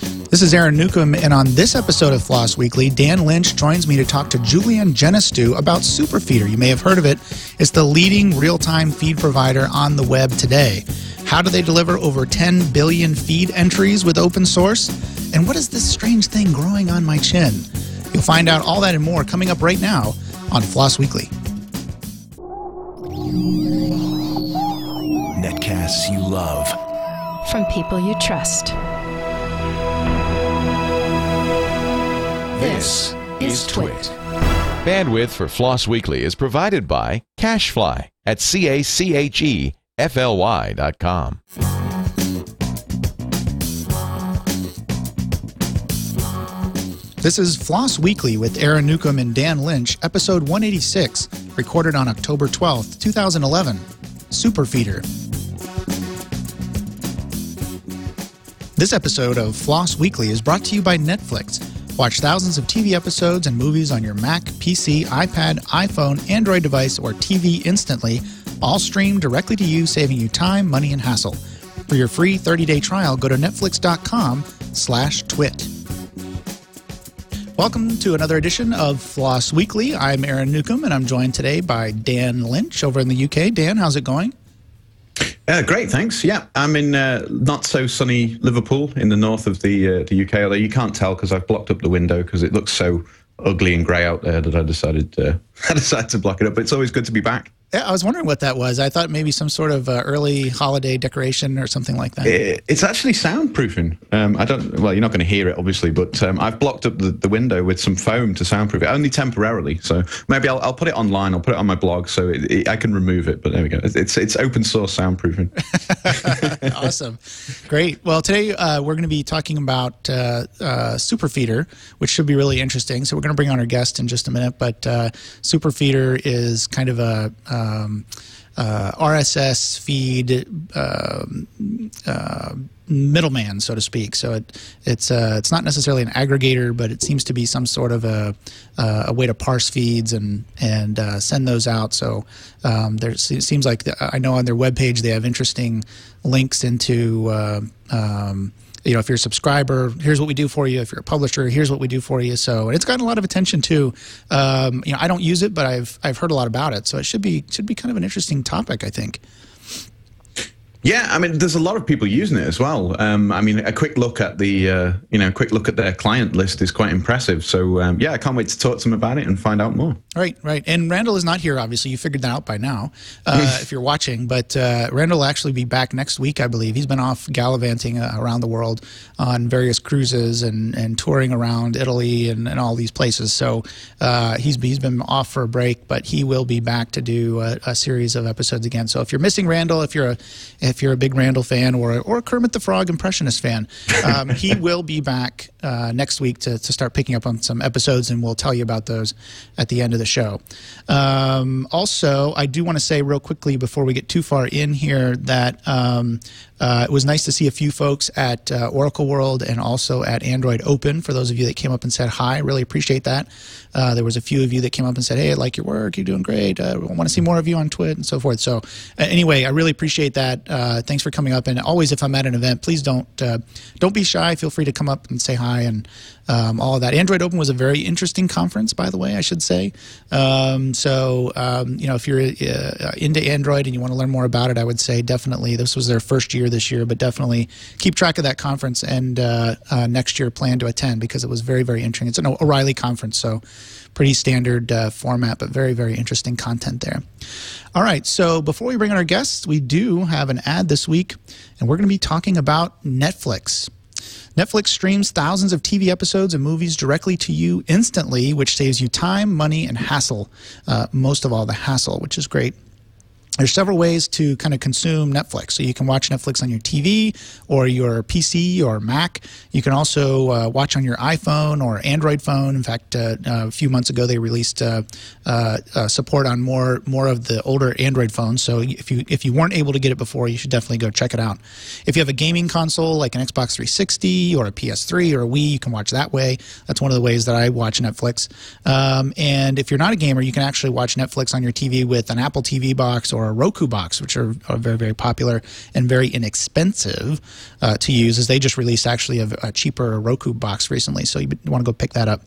This is Aaron Newcomb, and on this episode of Floss Weekly, Dan Lynch joins me to talk to Julien Genestoux about Superfeedr. You may have heard of it. It's the leading real-time feed provider on the web today. How do they deliver over 10 billion feed entries with open source? And what is this strange thing growing on my chin? You'll find out all that and more coming up right now on Floss Weekly. Netcasts you love. From people you trust. This is Twit. Bandwidth for Floss Weekly is provided by Cachefly at CACHEFLY.com. This is Floss Weekly with Aaron Newcomb and Dan Lynch, episode 186, recorded on October 12th, 2011. Superfeedr. This episode of Floss Weekly is brought to you by Netflix. Watch thousands of TV episodes and movies on your Mac, PC, iPad, iPhone, Android device, or TV instantly, all streamed directly to you, saving you time, money, and hassle. For your free 30-day trial, go to netflix.com/twit. Welcome to another edition of Floss Weekly. I'm Aaron Newcomb, and I'm joined today by Dan Lynch over in the UK. Dan, how's it going? Great, thanks. Yeah, I'm in not so sunny Liverpool in the north of the UK, although you can't tell because I've blocked up the window because it looks so ugly and grey out there that I decided to block it up. But it's always good to be back. Yeah, I was wondering what that was. I thought maybe some sort of early holiday decoration or something like that. It's actually soundproofing. Well, you're not going to hear it, obviously, but I've blocked up the window with some foam to soundproof it, only temporarily. So maybe I'll put it online. I'll put it on my blog so I can remove it. But there we go. It's open source soundproofing. Awesome. Great. Well, today we're going to be talking about Superfeedr, which should be really interesting. So we're going to bring on our guest in just a minute. But Superfeedr is kind of a RSS feed middleman, so to speak. So it's not necessarily an aggregator, but it seems to be some sort of a way to parse feeds and send those out. So it seems like I know on their webpage they have interesting links into if you're a subscriber, here's what we do for you. If you're a publisher, here's what we do for you. So, and it's gotten a lot of attention too. I don't use it, but I've heard a lot about it. So it should be kind of an interesting topic, I think. Yeah, I mean, there's a lot of people using it as well. I mean, a quick look at their client list is quite impressive. So, I can't wait to talk to them about it and find out more. Right. And Randall is not here, obviously. You figured that out by now, if you're watching. But Randall will actually be back next week, I believe. He's been off gallivanting around the world on various cruises and touring around Italy and all these places. So he's been off for a break, but he will be back to do a series of episodes again. So if you're missing Randall, if you're a big Randall fan or a Kermit the Frog impressionist fan, he will be back next week to start picking up on some episodes, and we'll tell you about those at the end of the show. Also, I do want to say real quickly before we get too far in here that it was nice to see a few folks at Oracle World and also at Android Open. For those of you that came up and said hi, really appreciate that. There was a few of you that came up and said, hey, I like your work, you're doing great, I want to see more of you on Twit and so forth. So anyway, I really appreciate that. Thanks for coming up. And always, if I'm at an event, please don't be shy. Feel free to come up and say hi and all of that. Android Open was a very interesting conference, by the way, I should say. If you're into Android and you want to learn more about it, I would say definitely, this was their first year this year, but definitely keep track of that conference and next year plan to attend because it was very, very interesting. It's an O'Reilly conference, so pretty standard format, but very, very interesting content there. All right, so before we bring on our guests, we do have an ad this week, and we're going to be talking about Netflix. Netflix streams thousands of TV episodes and movies directly to you instantly, which saves you time, money, and hassle. Most of all, the hassle, which is great. There's several ways to kind of consume Netflix. So you can watch Netflix on your TV or your PC or Mac. You can also watch on your iPhone or Android phone. In fact, a few months ago they released support on more of the older Android phones. So if you weren't able to get it before, you should definitely go check it out. If you have a gaming console like an Xbox 360 or a PS3 or a Wii, you can watch that way. That's one of the ways that I watch Netflix. And if you're not a gamer, you can actually watch Netflix on your TV with an Apple TV box or or a Roku box, which are very, very popular and very inexpensive to use, as they just released actually a cheaper Roku box recently. So you want to go pick that up.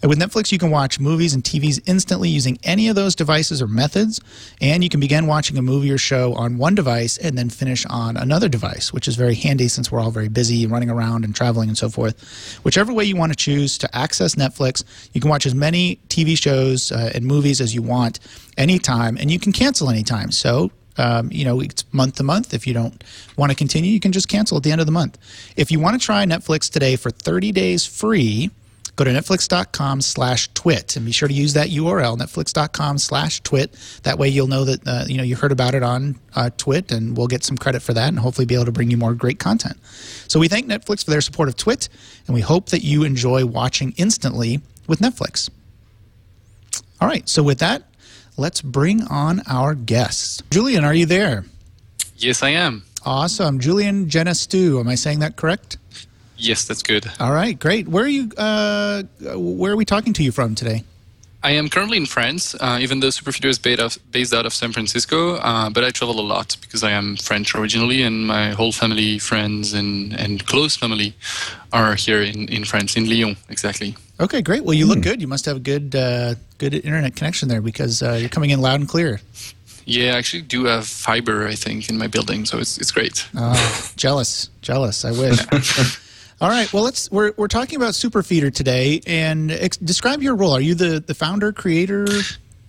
And with Netflix, you can watch movies and TVs instantly using any of those devices or methods, and you can begin watching a movie or show on one device and then finish on another device, which is very handy since we're all very busy and running around and traveling and so forth. Whichever way you want to choose to access Netflix, you can watch as many TV shows and movies as you want anytime, and you can cancel anytime. So it's month to month. If you don't want to continue, you can just cancel at the end of the month. If you want to try Netflix today for 30 days free, go to netflix.com/twit and be sure to use that URL, netflix.com/twit. That way you'll know that you heard about it on Twit, and we'll get some credit for that and hopefully be able to bring you more great content. So we thank Netflix for their support of Twit, and we hope that you enjoy watching instantly with Netflix. All right, so with that, let's bring on our guests. Julien, are you there? Yes, I am. Awesome. Julien Genestoux, am I saying that correct? Yes, that's good. All right, great. Where are you? Where are we talking to you from today? I am currently in France, even though Superfeedr is based out of San Francisco, but I travel a lot because I am French originally, and my whole family, friends, and close family are here in France, in Lyon, exactly. Okay, great. Well, you look good. You must have a good internet connection there because you're coming in loud and clear. Yeah, I actually do have fiber, I think, in my building, so it's great. Oh, jealous. I wish. All right. Well, we're talking about Superfeedr today, and describe your role. Are you the founder, creator,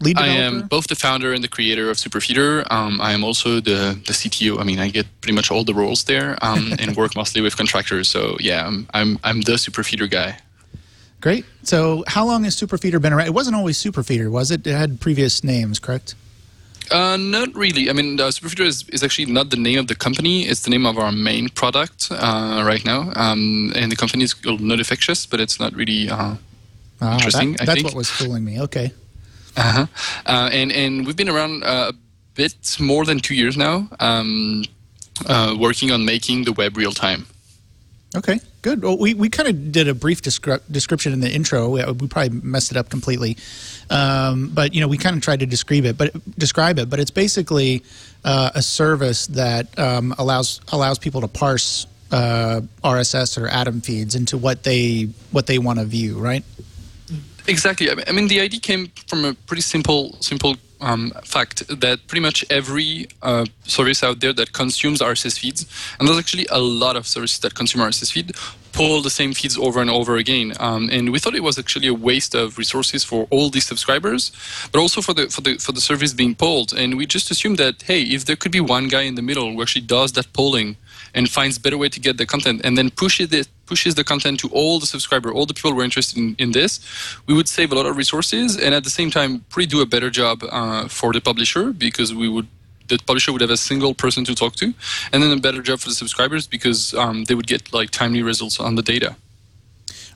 lead developer? I am both the founder and the creator of Superfeedr. I am also the CTO. I mean, I get pretty much all the roles there, and work mostly with contractors. So yeah, I'm the Superfeedr guy. Great. So how long has Superfeedr been around? It wasn't always Superfeedr, was it? It had previous names, correct? Not really. I mean, Superfeedr is actually not the name of the company. It's the name of our main product right now. And the company is called Not Infectious, but it's not really interesting, I think. That's what was fooling me. Okay. Uh-huh. And we've been around a bit more than 2 years now, working on making the web real time. Okay, good. Well, we kind of did a brief description in the intro. We probably messed it up completely, but we kind of tried to describe it. But it's basically a service that allows people to parse RSS or Atom feeds into what they want to view, right? Exactly. I mean, the idea came from a pretty simple fact that pretty much every service out there that consumes RSS feeds, and there's actually a lot of services that consume RSS feed, pull the same feeds over and over again. And we thought it was actually a waste of resources for all these subscribers, but also for the service being pulled. And we just assumed that, hey, if there could be one guy in the middle who actually does that polling and finds better way to get the content, and then pushes the content to all the subscribers, all the people who are interested in this, we would save a lot of resources, and at the same time, do a better job for the publisher, because the publisher would have a single person to talk to, and then a better job for the subscribers because they would get timely results on the data.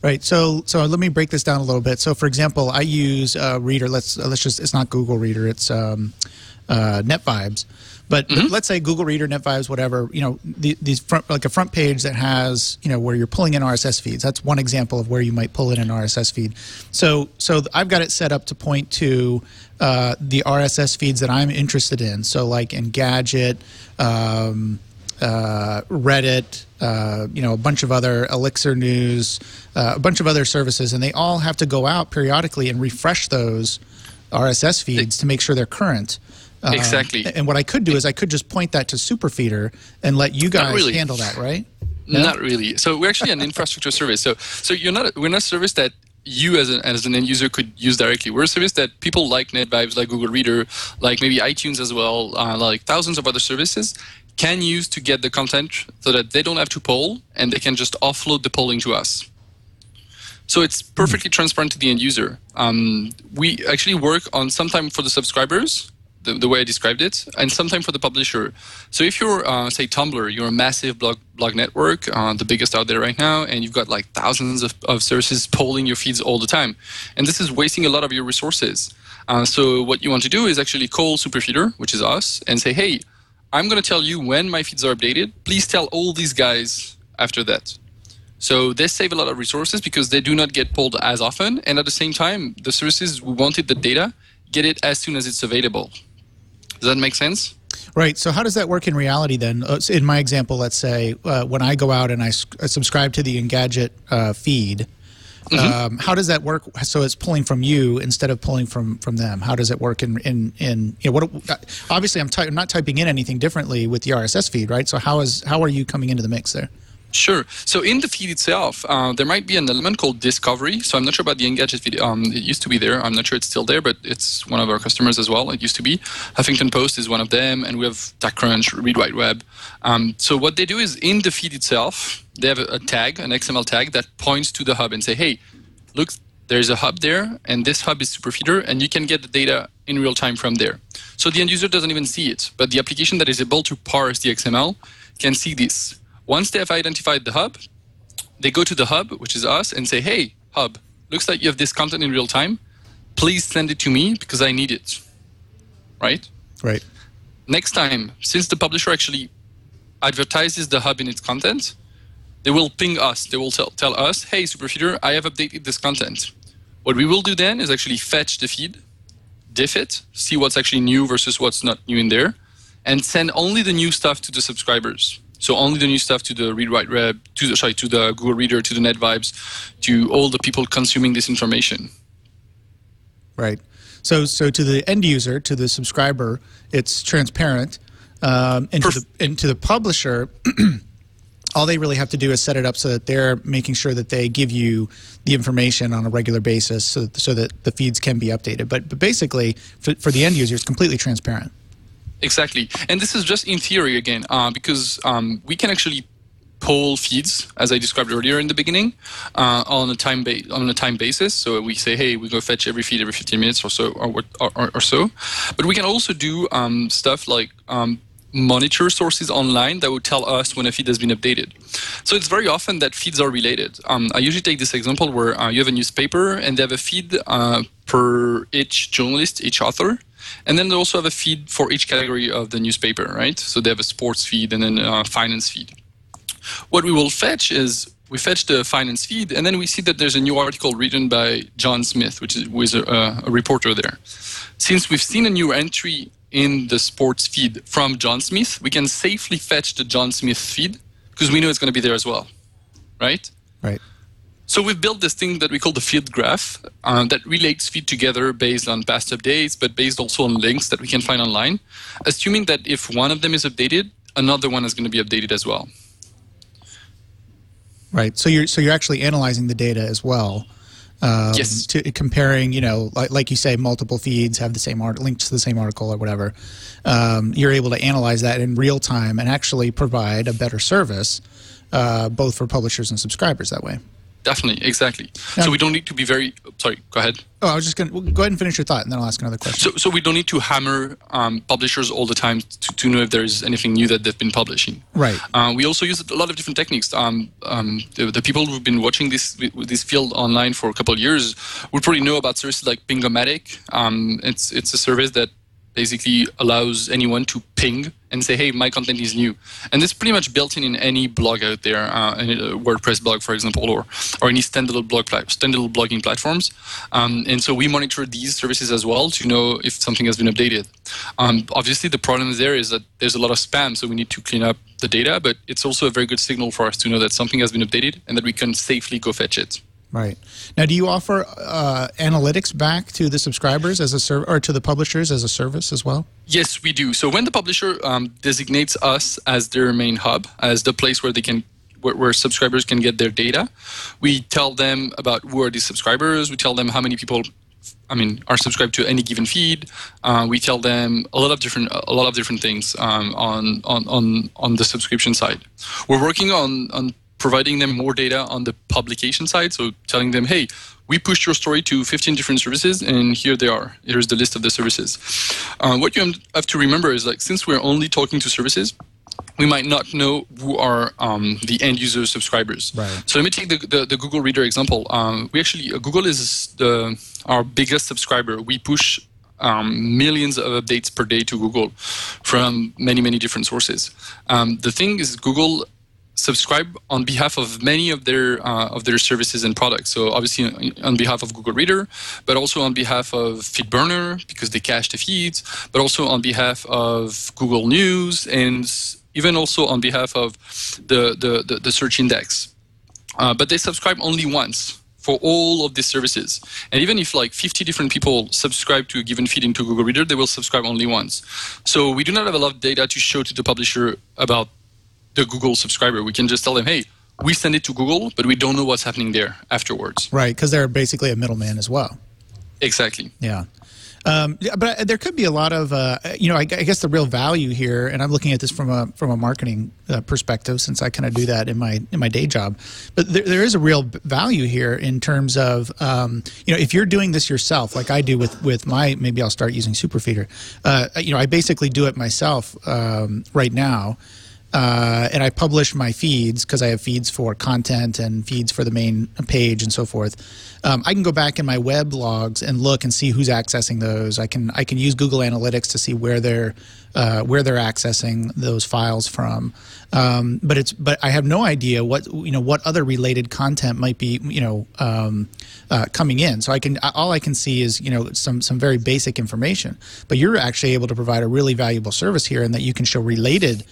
Right. So let me break this down a little bit. So, for example, I use Reader. Let's just, it's not Google Reader. It's NetVibes. But let's say Google Reader, NetVibes, whatever, these a front page that has, where you're pulling in RSS feeds. That's one example of where you might pull in an RSS feed. So I've got it set up to point to the RSS feeds that I'm interested in. So like Engadget, Reddit, a bunch of other Elixir News, a bunch of other services, and they all have to go out periodically and refresh those RSS feeds to make sure they're current. Exactly. And what I could do is I could just point that to Superfeedr and let you guys handle that, right? No? Not really. So we're actually an infrastructure service. So we're not a service that you as an end user could use directly. We're a service that people like NetVibes, like Google Reader, like maybe iTunes as well, like thousands of other services can use to get the content so that they don't have to poll and they can just offload the polling to us. So it's perfectly transparent to the end user. We actually work on sometime for the subscribers, the way I described it, and sometime for the publisher. So if you're, say, Tumblr, you're a massive blog network, the biggest out there right now, and you've got like thousands of services polling your feeds all the time. And this is wasting a lot of your resources. So what you want to do is actually call Superfeedr, which is us, and say, hey, I'm going to tell you when my feeds are updated. Please tell all these guys after that. So they save a lot of resources because they do not get pulled as often. And at the same time, the services who wanted the data get it as soon as it's available. Does that make sense? Right. So how does that work in reality then? In my example, let's say when I go out and I subscribe to the Engadget feed, how does that work? So it's pulling from you instead of pulling from them. How does it work in what? Obviously, I'm not typing in anything differently with the RSS feed, right? So how are you coming into the mix there? Sure. So in the feed itself, there might be an element called discovery. So I'm not sure about the Engadget feed. It used to be there. I'm not sure it's still there, but it's one of our customers as well. It used to be. Huffington Post is one of them, and we have TechCrunch, Read Write Web. So what they do is in the feed itself, they have a tag, an XML tag that points to the hub and say, hey, look, there's a hub there, and this hub is Superfeedr, and you can get the data in real time from there. So the end user doesn't even see it, but the application that is able to parse the XML can see this. Once they have identified the hub, they go to the hub, which is us, and say, hey, hub, looks like you have this content in real time. Please send it to me because I need it. Right? Right. Next time, since the publisher actually advertises the hub in its content, they will ping us. They will tell us, hey, Superfeedr, I have updated this content. What we will do then is actually fetch the feed, diff it, see what's actually new versus what's not new in there, and send only the new stuff to the subscribers. So only the new stuff to the Read Write Web, to the Google Reader, to the NetVibes, to all the people consuming this information. Right. So to the end user, to the subscriber, it's transparent. And to the publisher, all they really have to do is set it up so that they're making sure that they give you the information on a regular basis so that the feeds can be updated. But basically, for the end user, it's completely transparent. Exactly. And this is just in theory again, because we can actually poll feeds, as I described earlier in the beginning, on a time basis. So we say, hey, we go fetch every feed every 15 minutes or so, or so. But we can also do stuff like monitor sources online that would tell us when a feed has been updated. So it's very often that feeds are related. I usually take this example where you have a newspaper and they have a feed per each journalist, each author. And then they also have a feed for each category of the newspaper, right? So they have a sports feed and then a finance feed. What we will fetch is we fetch the finance feed, and then we see that there's a new article written by John Smith, who is a reporter there. Since we've seen a new entry in the sports feed from John Smith, we can safely fetch the John Smith feed because we know it's going to be there as well, right? Right. So we've built this thing that we call the feed graph that relates feed together based on past updates, but based also on links that we can find online, assuming that if one of them is updated, another one is going to be updated as well. Right. So you're actually analyzing the data as well. Yes. To comparing, like you say, multiple feeds have the same links to the same article or whatever. You're able to analyze that in real time and actually provide a better service, both for publishers and subscribers that way. Definitely, exactly. Now, so we don't need to be very... Sorry, go ahead. Oh, I was just going to... Go ahead and finish your thought, and then I'll ask another question. So we don't need to hammer publishers all the time to know if there's anything new that they've been publishing. Right. We also use a lot of different techniques. The people who've been watching this field online for a couple of years would probably know about services like Ping-O-Matic. It's a service that basically allows anyone to ping and say, hey, my content is new. And it's pretty much built in any blog out there, any WordPress blog, for example, or any standalone blogging platforms. And so we monitor these services as well to know if something has been updated. Obviously, the problem there is that there's a lot of spam, so we need to clean up the data, but it's also a very good signal for us to know that something has been updated and that we can safely go fetch it. Right. Now, do you offer analytics back to the subscribers as a or to the publishers as a service as well? Yes, we do. So when the publisher designates us as their main hub, as the place where they can, where subscribers can get their data, we tell them about who are these subscribers. We tell them how many people, are subscribed to any given feed. We tell them a lot of different things on the subscription side. We're working on providing them more data on the publication side, so telling them, hey, we pushed your story to 15 different services, and here they are. Here's the list of the services. What you have to remember is, since we're only talking to services, we might not know who are the end user subscribers. Right. So let me take the Google Reader example. Google is our biggest subscriber. We push millions of updates per day to Google from many, many different sources. The thing is, Google subscribe on behalf of many of their services and products. So obviously on behalf of Google Reader, but also on behalf of FeedBurner because they cache the feeds, but also on behalf of Google News and even also on behalf of the search index. But they subscribe only once for all of these services. And even if like 50 different people subscribe to a given feed into Google Reader, they will subscribe only once. So we do not have a lot of data to show to the publisher about the Google subscriber. We can just tell them, hey, we send it to Google, but we don't know what's happening there afterwards. Right, because they're basically a middleman as well. Exactly. Yeah. But there could be a lot of, I guess the real value here, and I'm looking at this from a marketing perspective, since I kind of do that in my day job. But there is a real value here in terms of, if you're doing this yourself, like I do with my, maybe I'll start using Superfeedr. I basically do it myself right now. And I publish my feeds because I have feeds for content and feeds for the main page and so forth. I can go back in my web logs and look and see who's accessing those. I can use Google Analytics to see where they're accessing those files from. But I have no idea what other related content might be coming in. So all I can see is some very basic information. But you're actually able to provide a really valuable service here in that you can show related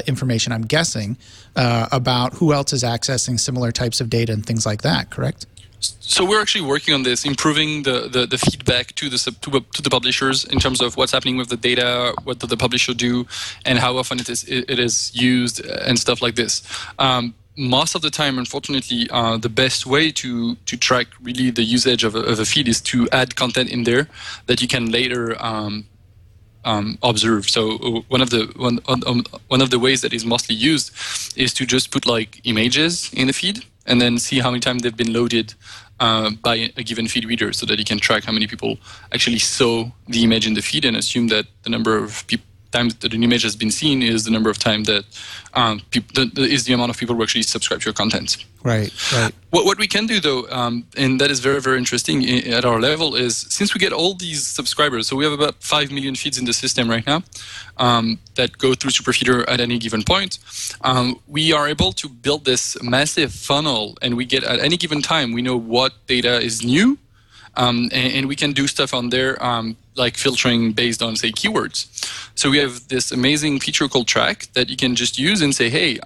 information, I'm guessing, about who else is accessing similar types of data and things like that, correct? So we're actually working on this, improving the feedback to the publishers in terms of what's happening with the data, what did the publisher do, and how often it is used and stuff like this. Most of the time, unfortunately, the best way to track really the usage of a feed is to add content in there that you can later observe. So one of the ways that is mostly used is to just put like images in the feed and then see how many times they've been loaded by a given feed reader, so that you can track how many people actually saw the image in the feed and assume that the number of times that an image has been seen is the number of times that is the amount of people who actually subscribe to your content. Right. What we can do though, and that is very, very interesting at our level, is since we get all these subscribers, so we have about 5 million feeds in the system right now that go through Superfeedr at any given point, we are able to build this massive funnel, and we get at any given time, we know what data is new, and we can do stuff on there like filtering based on, say, keywords. So we have this amazing feature called Track that you can just use and say, hey,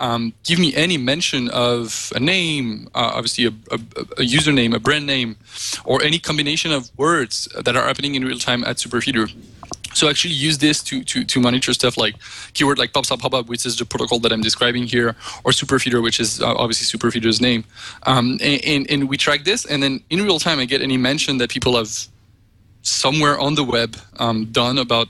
give me any mention of a name, obviously a username, a brand name, or any combination of words that are happening in real time at Superfeedr. So actually use this to monitor stuff like keyword like pop-up, which is the protocol that I'm describing here, or Superfeedr, which is obviously Superfeedr's name. And we track this, and then in real time I get any mention that people have somewhere on the web done about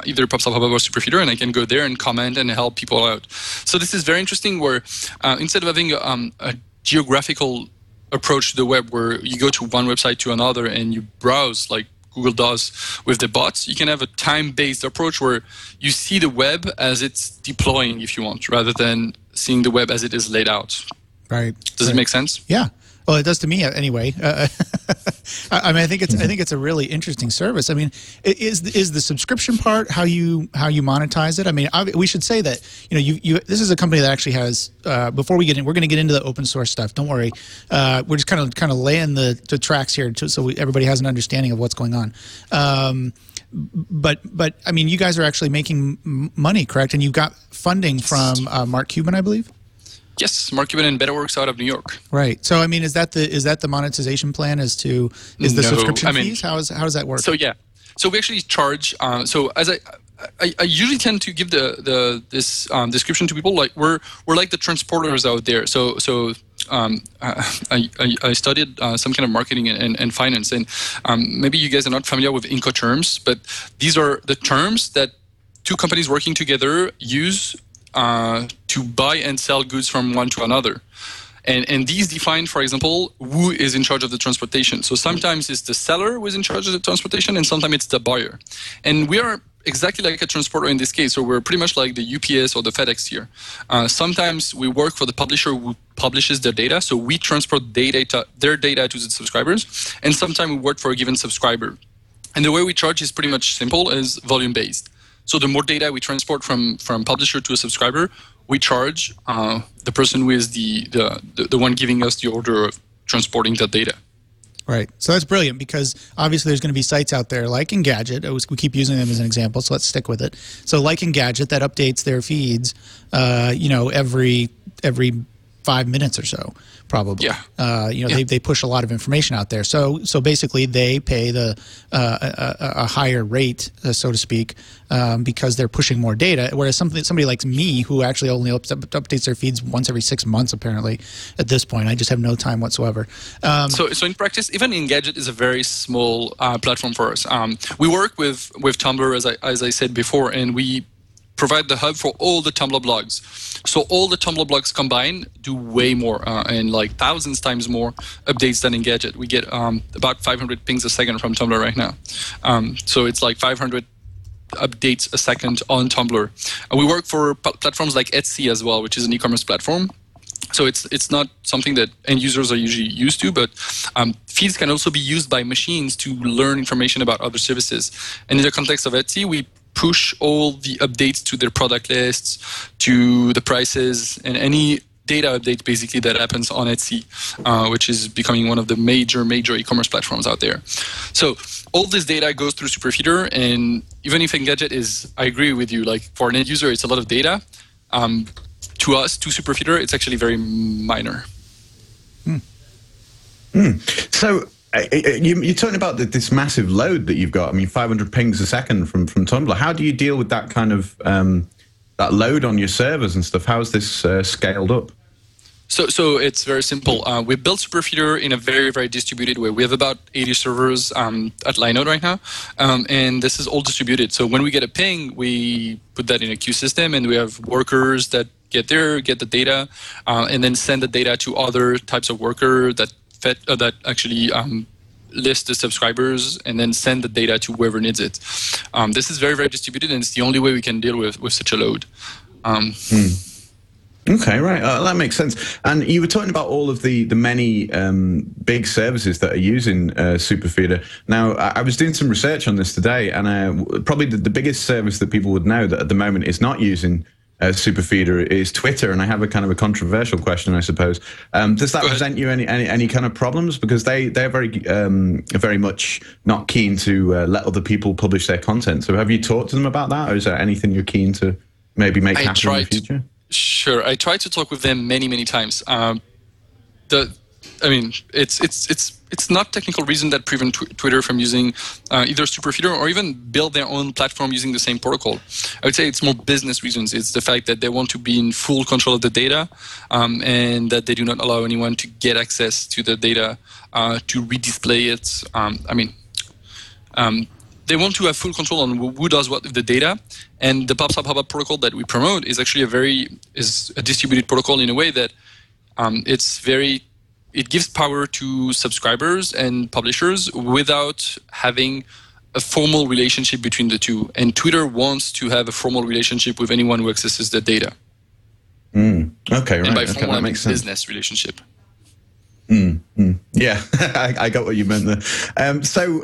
either pop-up or Superfeedr, and I can go there and comment and help people out. So this is very interesting, where instead of having a geographical approach to the web where you go to one website to another and you browse like Google does with the bots, you can have a time-based approach where you see the web as it's deploying, if you want, rather than seeing the web as it is laid out. Right. Does it make sense? Yeah. Well, it does to me anyway. I think it's a really interesting service. I mean, is the subscription part how you monetize it? I mean, we should say that this is a company that actually has. Before we get in, we're going to get into the open source stuff. Don't worry. We're just kind of laying the tracks here so everybody has an understanding of what's going on. But I mean, you guys are actually making money, correct? And you got funding from Mark Cuban, I believe. Yes, Mark Cuban and BetterWorks out of New York. Right. So, I mean, is that the monetization plan? Is the subscription fees? How does that work? So yeah, so we actually charge. So as I usually tend to give this description to people, like we're like the transporters out there. So I studied some kind of marketing and finance, and maybe you guys are not familiar with Incoterms, but these are the terms that two companies working together use to buy and sell goods from one to another. And these define, for example, who is in charge of the transportation. So sometimes it's the seller who is in charge of the transportation, and sometimes it's the buyer. And we are exactly like a transporter in this case, so we're pretty much like the UPS or the FedEx here. Sometimes we work for the publisher who publishes their data, so we transport their data to the subscribers, and sometimes we work for a given subscriber. And the way we charge is pretty much simple, is volume-based. So the more data we transport from publisher to a subscriber, we charge the person who is the one giving us the order of transporting that data. Right. So that's brilliant because obviously there's going to be sites out there like Engadget. We keep using them as an example, so let's stick with it. So like Engadget that updates their feeds, every 5 minutes or so, probably. Yeah. They push a lot of information out there. So basically they pay a higher rate, so to speak, because they're pushing more data. Whereas somebody like me, who actually only updates their feeds once every 6 months, apparently, at this point, I just have no time whatsoever. So in practice, even Engadget is a very small platform for us. We work with Tumblr, as I said before, and we provide the hub for all the Tumblr blogs. So all the Tumblr blogs combined do way more and like thousands times more updates than Engadget. We get about 500 pings a second from Tumblr right now. So it's like 500 updates a second on Tumblr. We work for platforms like Etsy as well, which is an e-commerce platform. So it's not something that end users are usually used to, but feeds can also be used by machines to learn information about other services. And in the context of Etsy, we push all the updates to their product lists, to the prices, and any data update basically that happens on Etsy, which is becoming one of the major e-commerce platforms out there. So all this data goes through Superfeedr, and even if Engadget is, I agree with you, like for an end user, it's a lot of data. To us, to Superfeedr, it's actually very minor. So you're talking about this massive load that you've got. I mean, 500 pings a second from Tumblr. How do you deal with that kind of that load on your servers and stuff? How is this scaled up? So it's very simple. We built Superfeedr in a very, very distributed way. We have about 80 servers at Linode right now, and this is all distributed. So when we get a ping, we put that in a queue system, and we have workers that get the data, and then send the data to other types of worker that actually list the subscribers and then send the data to whoever needs it. This is very, very distributed, and it's the only way we can deal with such a load. Okay, right. That makes sense. And you were talking about all of the many big services that are using Superfeedr. Now, I was doing some research on this today, and probably the biggest service that people would know that at the moment is not using Superfeedr is Twitter, and I have a kind of a controversial question, I suppose. Does that present you any kind of problems? Because they're very much not keen to let other people publish their content. So have you talked to them about that, or is there anything you're keen to maybe make happen in the future? Sure, I tried to talk with them many times. It's not technical reason that prevent Twitter from using either Superfeedr or even build their own platform using the same protocol. I would say it's more business reasons. It's the fact that they want to be in full control of the data, and that they do not allow anyone to get access to the data to redisplay it. They want to have full control on who does what with the data, and the PubSub protocol that we promote is actually a distributed protocol in a way that it gives power to subscribers and publishers without having a formal relationship between the two. And Twitter wants to have a formal relationship with anyone who accesses the data. Okay, right. And by formal, that makes sense. Business relationship. Yeah, I got what you meant there. So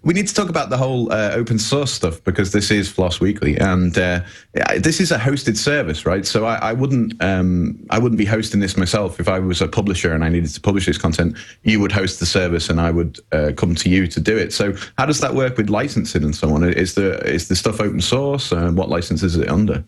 we need to talk about the whole open source stuff, because this is FLOSS Weekly, and this is a hosted service, right? So I wouldn't be hosting this myself if I was a publisher and I needed to publish this content. You would host the service, and I would come to you to do it. So how does that work with licensing and so on? Is the stuff open source? What license is it under?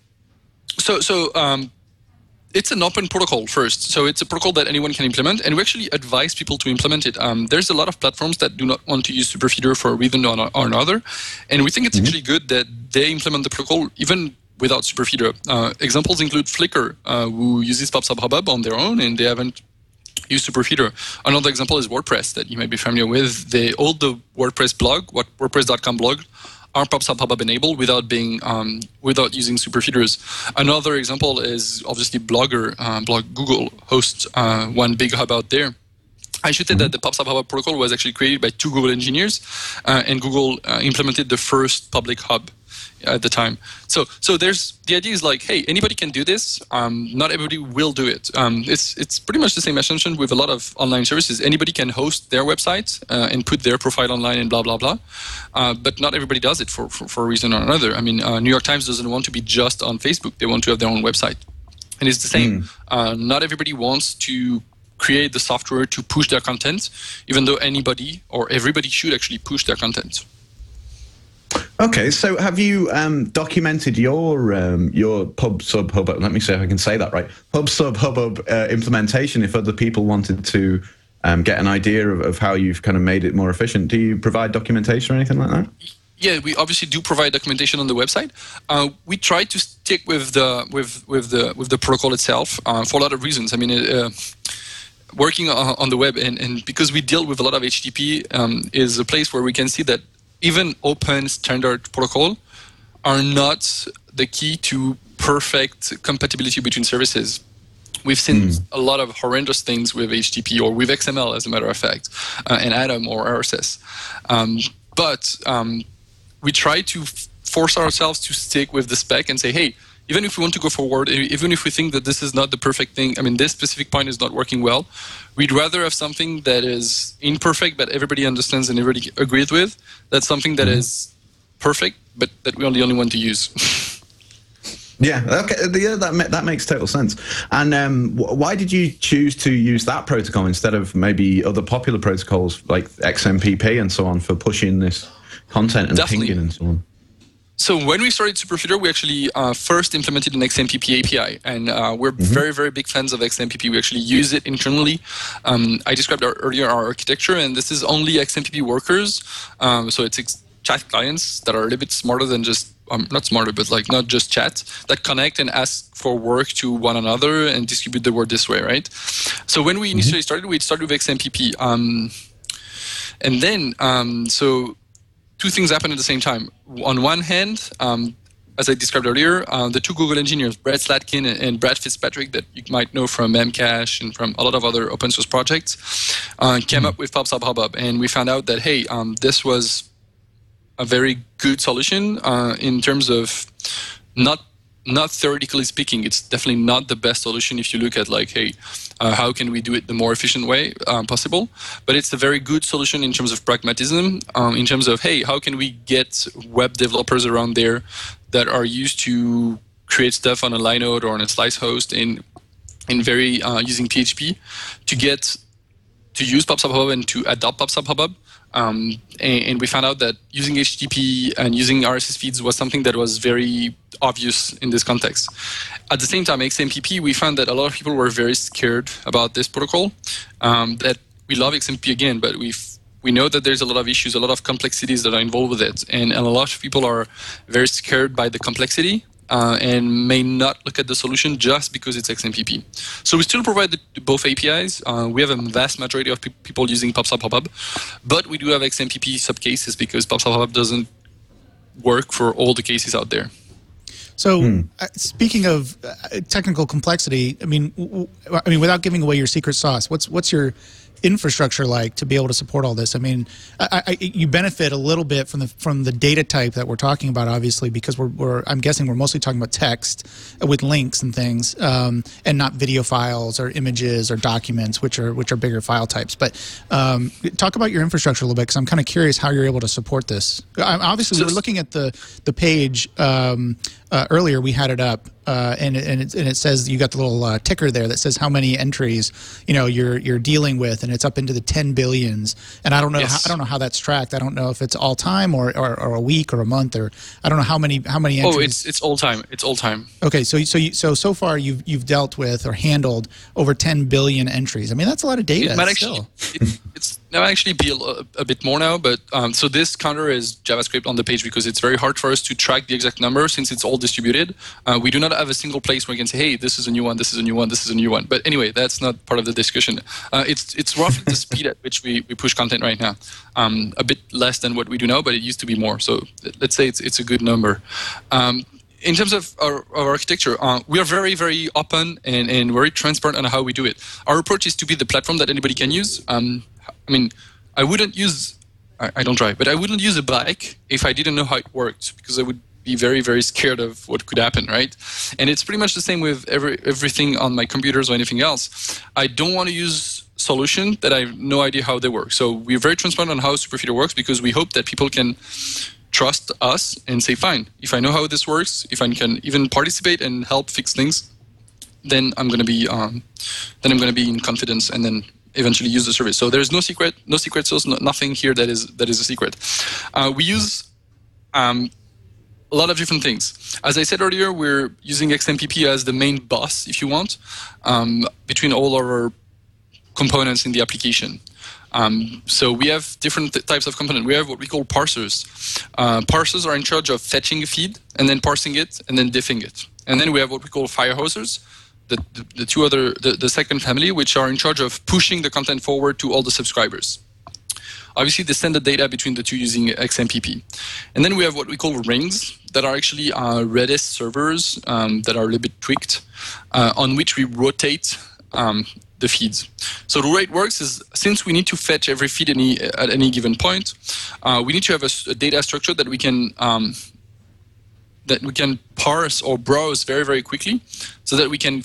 It's an open protocol first. So it's a protocol that anyone can implement, and we actually advise people to implement it. There's a lot of platforms that do not want to use Superfeedr for a reason or another, and we think it's actually good that they implement the protocol even without Superfeedr. Examples include Flickr, who uses PubSub Hubbub on their own, and they haven't used Superfeedr. Another example is WordPress that you might be familiar with. All the WordPress blog, WordPress.com blog, are PubSub Hubbub enabled without using Superfeedrs. Another example is obviously Blogger. Google hosts one big hub out there. I should say that the PubSub Hubbub protocol was actually created by two Google engineers, and Google implemented the first public hub at the time. So there's the idea is like, hey, anybody can do this. Not everybody will do it. It's pretty much the same assumption with a lot of online services. Anybody can host their website and put their profile online and blah blah blah. But not everybody does it for a reason or another. I mean, New York Times doesn't want to be just on Facebook. They want to have their own website. And it's the same. Not everybody wants to create the software to push their content, even though anybody or everybody should actually push their content. Okay, so have you documented your pub sub hubbub? Let me see if I can say that right. Pub sub hubbub implementation. If other people wanted to get an idea of how you've kind of made it more efficient, do you provide documentation or anything like that? Yeah, we obviously do provide documentation on the website. We try to stick with the protocol itself for a lot of reasons. I mean, working on the web and because we deal with a lot of HTTP is a place where we can see that even open standard protocol are not the key to perfect compatibility between services. We've seen a lot of horrendous things with HTTP or with XML, as a matter of fact, and Atom or RSS. But we try to force ourselves to stick with the spec and say, hey, even if we want to go forward, even if we think that this is not the perfect thing, I mean, this specific point is not working well, we'd rather have something that is imperfect but everybody understands and everybody agrees with, that's something that is perfect but that we only want to use. Yeah, okay, yeah, that makes total sense. And why did you choose to use that protocol instead of maybe other popular protocols like XMPP and so on for pushing this content and pinging and so on? So when we started Superfeedr, we actually first implemented an XMPP API, and we're very, very big fans of XMPP. We actually use it internally. I described earlier our architecture, and this is only XMPP workers. So it's chat clients that are a little bit smarter than just, not smarter, but like not just chat, that connect and ask for work to one another and distribute the work this way, right? So when we initially started, we started with XMPP. And then, so two things happened at the same time. On one hand, as I described earlier, the two Google engineers, Brett Slatkin and Brad Fitzpatrick, that you might know from Memcache and from a lot of other open source projects, came up with PubSub Hubbub. And we found out that, hey, this was a very good solution in terms of not theoretically speaking, it's definitely not the best solution if you look at like, hey, how can we do it the more efficient way possible? But it's a very good solution in terms of pragmatism, in terms of, hey, how can we get web developers around there that are used to create stuff on a Linode or on a slice host in very using PHP to get to use PubSub Hubbub and to adopt PubSub Hubbub. And we found out that using HTTP and using RSS feeds was something that was very obvious in this context. At the same time, XMPP, we found that a lot of people were very scared about this protocol. That we love XMPP again, but we know that there's a lot of issues, a lot of complexities that are involved with it. And a lot of people are very scared by the complexity. And may not look at the solution just because it's XMPP. So we still provide both APIs. We have a vast majority of people using PubSub Hubbub, but we do have XMPP subcases because PubSub Hubbub doesn't work for all the cases out there. So, speaking of technical complexity, I mean, without giving away your secret sauce, what's your infrastructure like to be able to support all this? I mean, you benefit a little bit from the data type that we're talking about, obviously, because I'm guessing we're mostly talking about text with links and things, and not video files or images or documents, which are bigger file types. But talk about your infrastructure a little bit, because I'm kind of curious how you're able to support this. Obviously, we were looking at the page earlier. We had it up, and it says you got the little ticker there that says how many entries you're dealing with, and it's up into the 10 billions. And I don't know I don't know how that's tracked. I don't know if it's all time or a week or a month, or I don't know how many entries. Oh, it's all time. It's all time. Okay, so far you've dealt with or handled over 10 billion entries. I mean, that's a lot of data. It might actually it's now actually be a bit more now, but so this counter is JavaScript on the page because it's very hard for us to track the exact number since it's all distributed. We do not have a single place where we can say, hey, this is a new one, this is a new one, this is a new one. But anyway, that's not part of the discussion. It's roughly the speed at which we push content right now. A bit less than what we do now, but it used to be more. So let's say it's a good number. In terms of our architecture, we are very, very open and very transparent on how we do it. Our approach is to be the platform that anybody can use. I mean, I don't drive, but I wouldn't use a bike if I didn't know how it worked, because I would be very, very scared of what could happen, right? And it's pretty much the same with everything on my computers or anything else. I don't want to use solutions that I have no idea how they work. So we're very transparent on how Superfeedr works because we hope that people can trust us and say, fine, if I know how this works, if I can even participate and help fix things, then I'm going to be in confidence and then eventually use the service. So there's no secret sauce, nothing here that is a secret. We use a lot of different things. As I said earlier, we're using XMPP as the main bus, if you want, between all our components in the application. So we have different types of component. We have what we call parsers. Parsers are in charge of fetching a feed and then parsing it and then diffing it. And then we have what we call firehosers, the second family, which are in charge of pushing the content forward to all the subscribers. Obviously, they send the data between the two using XMPP. And then we have what we call rings that are actually Redis servers that are a little bit tweaked, on which we rotate the feeds. So the way it works is, since we need to fetch every feed at any given point, we need to have a data structure that we can parse or browse very, very quickly, so that we can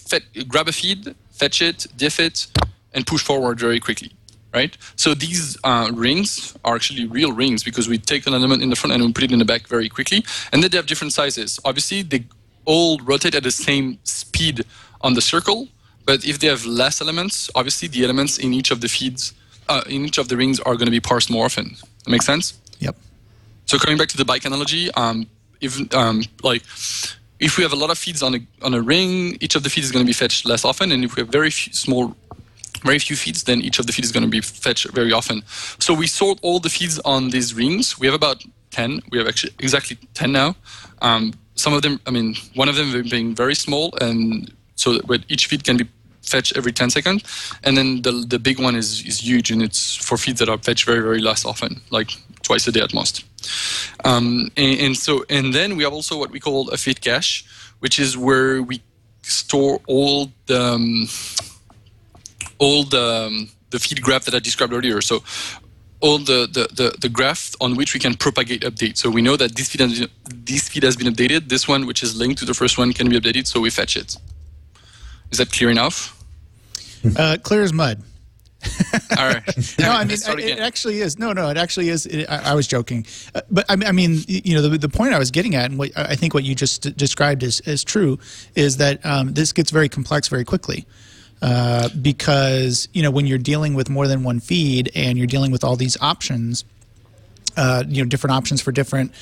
grab a feed, fetch it, diff it, and push forward very quickly, right? So these rings are actually real rings because we take an element in the front and we put it in the back very quickly, and then they have different sizes. Obviously, they all rotate at the same speed on the circle, but if they have less elements, obviously the elements in each of the feeds, in each of the rings are going to be parsed more often. That makes sense? Yep. So coming back to the bike analogy, if we have a lot of feeds on a ring, each of the feeds is going to be fetched less often, and if we have very few feeds, then each of the feeds is going to be fetched very often. So we sort all the feeds on these rings. We have about 10. We have actually exactly 10 now. Some of them, one of them being very small, and so but each feed can be fetched every 10 seconds, and then the big one is huge, and it's for feeds that are fetched very, very less often, like twice a day at most. And then we have also what we call a feed cache, which is where we store all the feed graph that I described earlier. So all the graph on which we can propagate updates. So we know that this feed has been updated. This one, which is linked to the first one, can be updated. So we fetch it. Is that clear enough? Clear as mud. All right. No, it actually is. No, it actually is. I was joking, but the point I was getting at, and I think what you just described is true, is that this gets very complex very quickly, because when you're dealing with more than one feed and you're dealing with all these options. Different options for different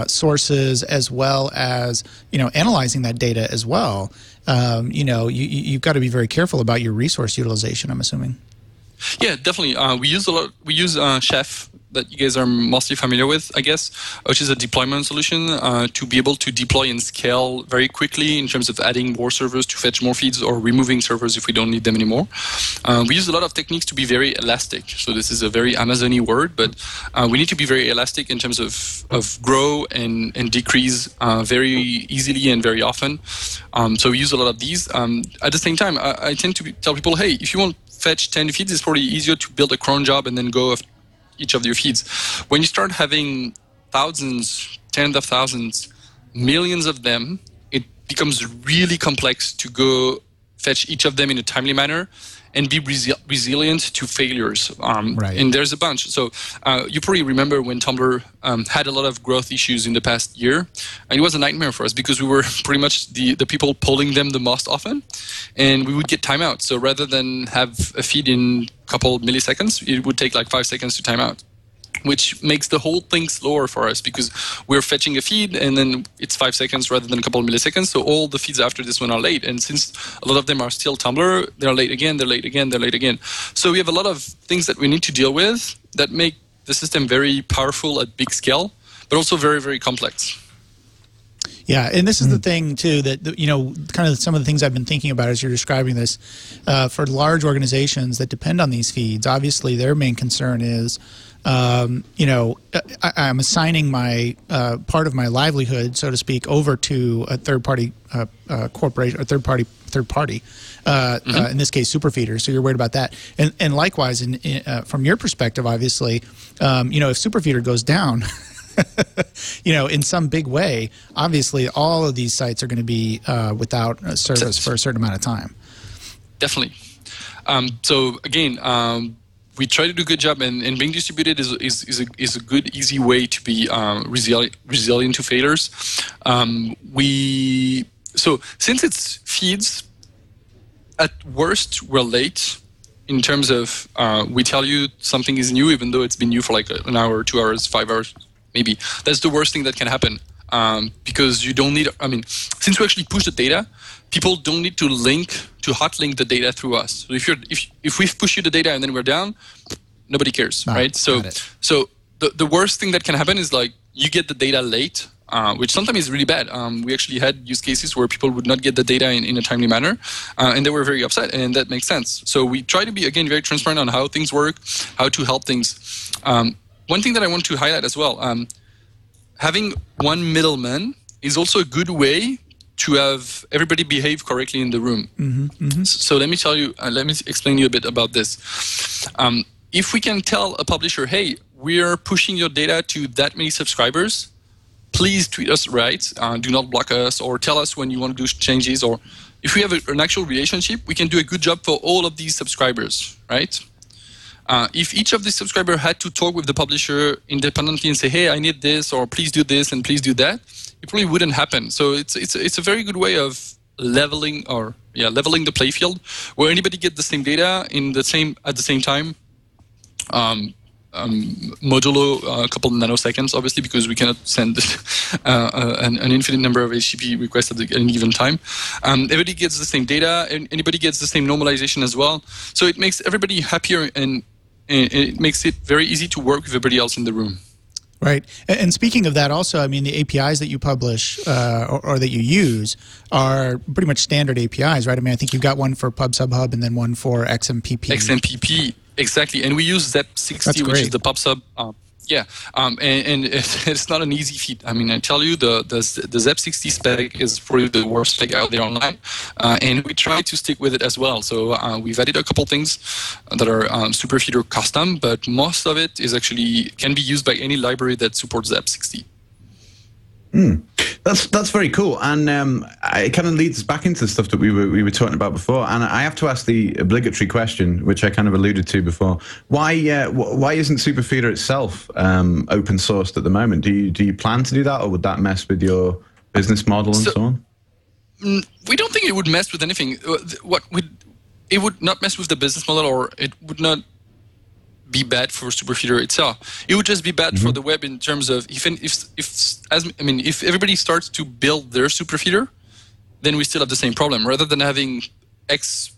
sources, as well as analyzing that data as well. You've got to be very careful about your resource utilization, I'm assuming. Yeah, definitely. We use Chef, that you guys are mostly familiar with, I guess, which is a deployment solution to be able to deploy and scale very quickly in terms of adding more servers to fetch more feeds or removing servers if we don't need them anymore. We use a lot of techniques to be very elastic. So this is a very Amazon-y word, but we need to be very elastic in terms of grow and decrease very easily and very often. So we use a lot of these. At the same time, I tend to tell people, hey, if you want to fetch 10 feeds, it's probably easier to build a cron job and then go after each of your feeds. When you start having thousands, tens of thousands, millions of them, it becomes really complex to go fetch each of them in a timely manner and be resilient to failures. Right. And there's a bunch. So you probably remember when Tumblr had a lot of growth issues in the past year. And it was a nightmare for us because we were pretty much the people polling them the most often. And we would get timeout. So rather than have a feed in a couple milliseconds, it would take like 5 seconds to time out, which makes the whole thing slower for us because we're fetching a feed and then it's 5 seconds rather than a couple of milliseconds. So all the feeds after this one are late. And since a lot of them are still Tumblr, they're late again, they're late again, they're late again. So we have a lot of things that we need to deal with that make the system very powerful at big scale, but also very, very complex. Yeah, and this is the thing, too, that, kind of some of the things I've been thinking about as you're describing this. For large organizations that depend on these feeds, obviously their main concern is, I'm assigning my part of my livelihood, so to speak, over to a third-party corporation or third-party. In this case, Superfeedr. So you're worried about that, and likewise, from your perspective, obviously, if Superfeedr goes down, in some big way, obviously all of these sites are going to be without a service for a certain amount of time. Definitely. So again, we try to do a good job, and being distributed is a good, easy way to be resilient to failures. So since it's feeds, at worst we're late in terms of we tell you something is new even though it's been new for like an hour, 2 hours, 5 hours, maybe. That's the worst thing that can happen, because you don't need. I mean, since we actually push the data, people don't need to hot link the data through us. So if we push you the data and then we're down, nobody cares, right? So the worst thing that can happen is like you get the data late, which sometimes is really bad. We actually had use cases where people would not get the data in a timely manner, and they were very upset, and that makes sense. So we try to be, again, very transparent on how things work, how to help things. One thing that I want to highlight as well, having one middleman is also a good way to have everybody behave correctly in the room. So let me explain you a bit about this. If we can tell a publisher, hey, we're pushing your data to that many subscribers, please tweet us right, do not block us, or tell us when you want to do changes, or if we have an actual relationship, we can do a good job for all of these subscribers, right? If each of these subscribers had to talk with the publisher independently and say, hey, I need this, or please do this, and please do that, it probably wouldn't happen. So it's a very good way of leveling the playfield, where anybody get the same data at the same time. Modulo a couple of nanoseconds, obviously, because we cannot send an infinite number of HTTP requests at any given time. Everybody gets the same data, and anybody gets the same normalization as well. So it makes everybody happier, and it makes it very easy to work with everybody else in the room. Right. And speaking of that also, I mean, the APIs that you publish or that you use are pretty much standard APIs, right? I mean, I think you've got one for Pub Sub Hub and then one for XMPP. XMPP, exactly. And we use ZEP60, which is the Pub Sub. And it's not an easy feat. I mean, I tell you, the ZEP60 spec is probably the worst spec out there online, and we try to stick with it as well. So we've added a couple things that are Superfeedr custom, but most of it is actually can be used by any library that supports ZEP60. That's very cool, and it kind of leads back into the stuff that we were talking about before. And I have to ask the obligatory question, which I kind of alluded to before: why isn't Superfeedr itself open sourced at the moment? Do you plan to do that, or would that mess with your business model and so on? We don't think it would mess with anything. It would not mess with the business model, or it would not be bad for Superfeedr itself. It would just be bad for the web in terms of if everybody starts to build their Superfeedr, then we still have the same problem. Rather than having X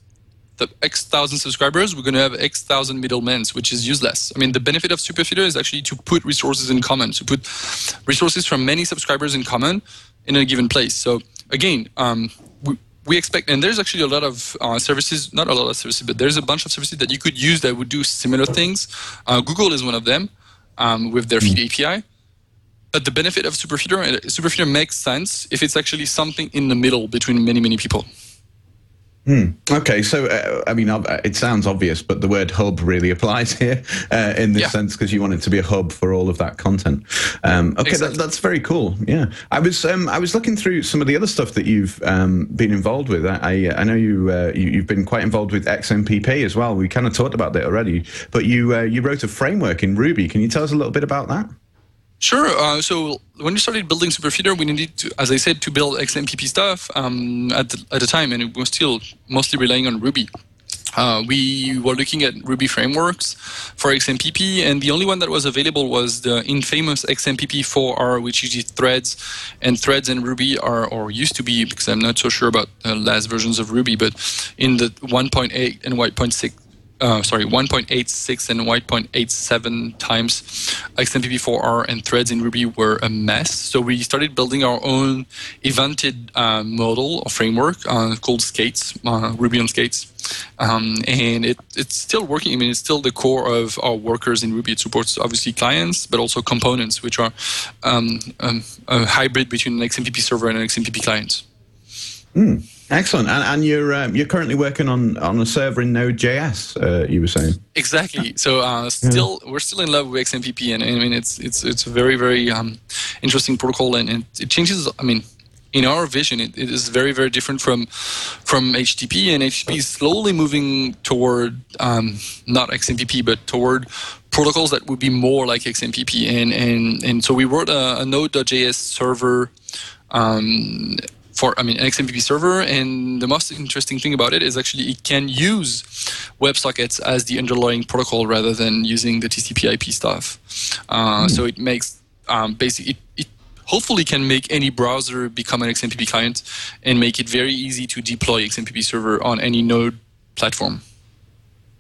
thousand subscribers, we're going to have X thousand middlemen, which is useless. I mean, the benefit of Superfeedr is actually to put resources in common, to put resources from many subscribers in common in a given place. So again, we expect, and there's actually a lot of services, not a lot of services, but there's a bunch of services that you could use that would do similar things. Google is one of them with their Feed API. But the benefit of Superfeedr makes sense if it's actually something in the middle between many, many people. Okay, so I mean, it sounds obvious, but the word hub really applies here in this sense, because you want it to be a hub for all of that content. Okay, exactly. That's very cool. Yeah, I was looking through some of the other stuff that you've been involved with. I know you've been quite involved with XMPP as well. We kind of talked about that already, but you wrote a framework in Ruby. Can you tell us a little bit about that? Sure. So when we started building Superfeedr, we needed to, as I said, to build XMPP stuff at the time, and it was still mostly relying on Ruby. We were looking at Ruby frameworks for XMPP, and the only one that was available was the infamous XMPP4R, which uses threads. And threads in Ruby are, or used to be, because I'm not so sure about the last versions of Ruby, but in the 1.8 and 1.86 and 1.87 times XMPP4R and threads in Ruby were a mess. So we started building our own evented model or framework called Skates, Ruby on Skates. And it's still working. I mean, it's still the core of our workers in Ruby. It supports obviously clients, but also components, which are a hybrid between an XMPP server and an XMPP client. Excellent. And you're currently working on a server in Node.js, you were saying. Exactly. So we're still in love with XMPP, and I mean it's a very, very interesting protocol, and it changes. I mean, in our vision, it is very, very different from HTTP, and HTTP is slowly moving toward not XMPP, but toward protocols that would be more like XMPP. And so we wrote a Node.js server an XMPP server, and the most interesting thing about it is actually it can use WebSockets as the underlying protocol rather than using the TCP/IP stuff. So it makes basically it hopefully can make any browser become an XMPP client and make it very easy to deploy XMPP server on any Node platform.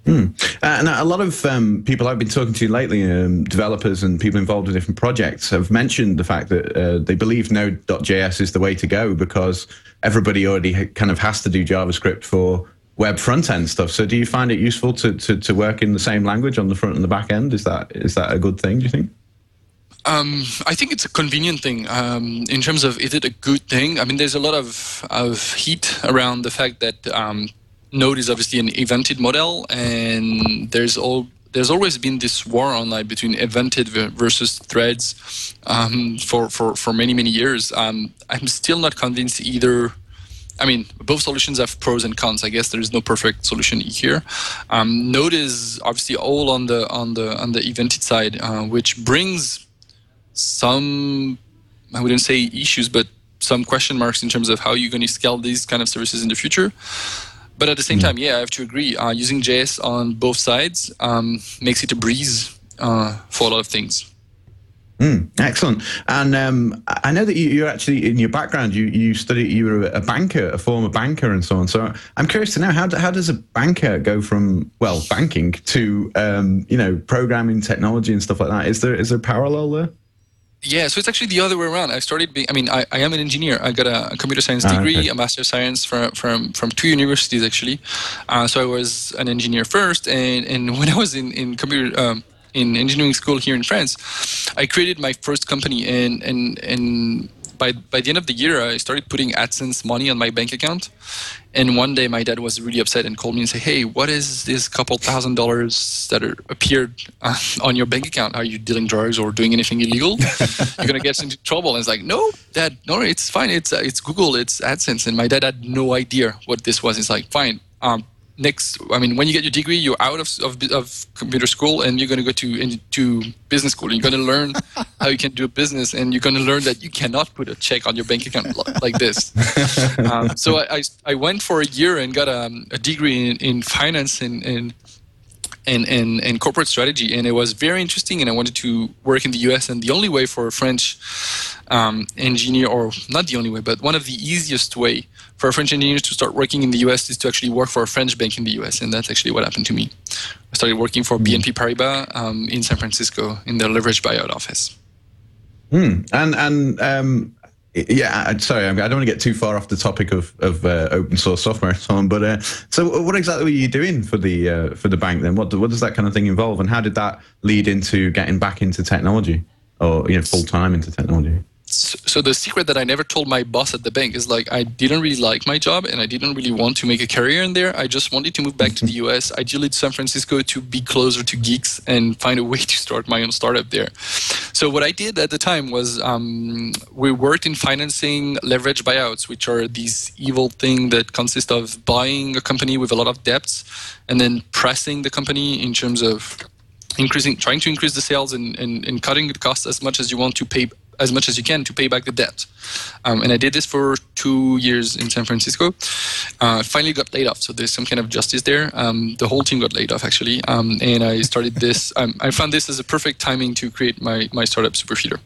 And a lot of people I've been talking to lately, developers and people involved in different projects, have mentioned the fact that they believe Node.js is the way to go because everybody already kind of has to do JavaScript for web front-end stuff. So do you find it useful to work in the same language on the front and the back end? Is that a good thing, do you think? I think it's a convenient thing. In terms of, is it a good thing? I mean, there's a lot of heat around the fact that Node is obviously an evented model, and there's always been this war online between evented versus threads for many years. I'm still not convinced either. I mean, both solutions have pros and cons. I guess there is no perfect solution here. Node is obviously all on the evented side, which brings some, I wouldn't say issues, but some question marks in terms of how you're going to scale these kind of services in the future. But at the same time, yeah, I have to agree. Using JS on both sides makes it a breeze for a lot of things. Excellent. And I know that you're actually, in your background, you were a banker, a former banker and so on. So I'm curious to know, how does a banker go from, well, banking to, programming technology and stuff like that? Is there a parallel there? Yeah, so it's actually the other way around. I started being, I am an engineer. I got a computer science degree, a master of science from two universities, actually. So I was an engineer first, and when I was in engineering school here in France, I created my first company, and by the end of the year, I started putting AdSense money on my bank account. And one day, my dad was really upset and called me and said, "Hey, what is this couple $1,000s that appeared on your bank account? Are you dealing drugs or doing anything illegal? You're gonna get into trouble." And I was like, "No, Dad, no, it's fine. It's Google, it's AdSense." And my dad had no idea what this was. He's like, "Fine. When you get your degree, you're out of computer school and you're going to go to business school. You're going to learn how you can do a business, and you're going to learn that you cannot put a check on your bank account like this." So I went for a year and got a degree in finance and corporate strategy, and it was very interesting. And I wanted to work in the US, and the only way for a French engineer, or not the only way, but one of the easiest way for a French engineer to start working in the US is to actually work for a French bank in the US, and that's actually what happened to me. I started working for BNP Paribas in San Francisco in their leveraged buyout office. Sorry, I don't want to get too far off the topic of open source software and so on. But so, what exactly were you doing for the bank then? What does that kind of thing involve, and how did that lead into getting back into technology, or full time into technology? So the secret that I never told my boss at the bank is, like, I didn't really like my job and I didn't really want to make a career in there. I just wanted to move back to the US, ideally to San Francisco, to be closer to geeks and find a way to start my own startup there. So what I did at the time was we worked in financing leverage buyouts, which are these evil thing that consist of buying a company with a lot of debts and then pressing the company in terms of trying to increase the sales and cutting the costs as much as you want to pay, as much as you can, to pay back the debt. And I did this for 2 years in San Francisco. Finally got laid off, so there's some kind of justice there. The whole team got laid off, actually. And I started this. I found this as a perfect timing to create my startup, Superfeedr.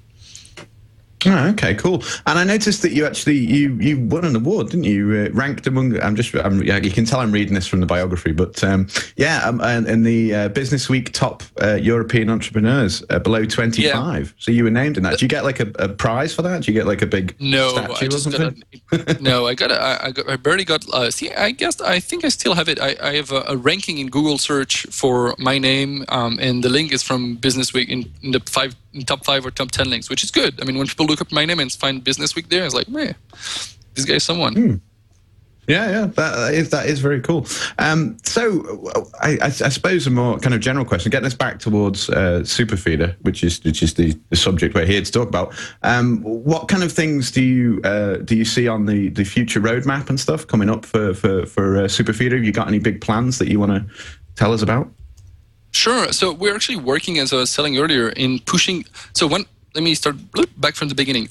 Oh, okay, cool. And I noticed that you actually you won an award, didn't you? Ranked among you can tell I'm reading this from the biography, but in the Business Week top European entrepreneurs below 25. Yeah. So you were named in that. Do you get like a prize for that? Do you get like a big statue or something? I barely got. I think I still have it. I have a ranking in Google search for my name, and the link is from Business Week in the top 5 or top 10 links, which is good. I mean, when people look up my name and find Business Week there, it's like, man, this guy's someone. Yeah, that is very cool. So I suppose a more kind of general question, getting us back towards Superfeedr, which is the subject we're here to talk about. What kind of things do you see on the future roadmap and stuff coming up for Superfeedr? Have you got any big plans that you want to tell us about? Sure. So we're actually working, as I was telling earlier, in pushing. Let me start back from the beginning.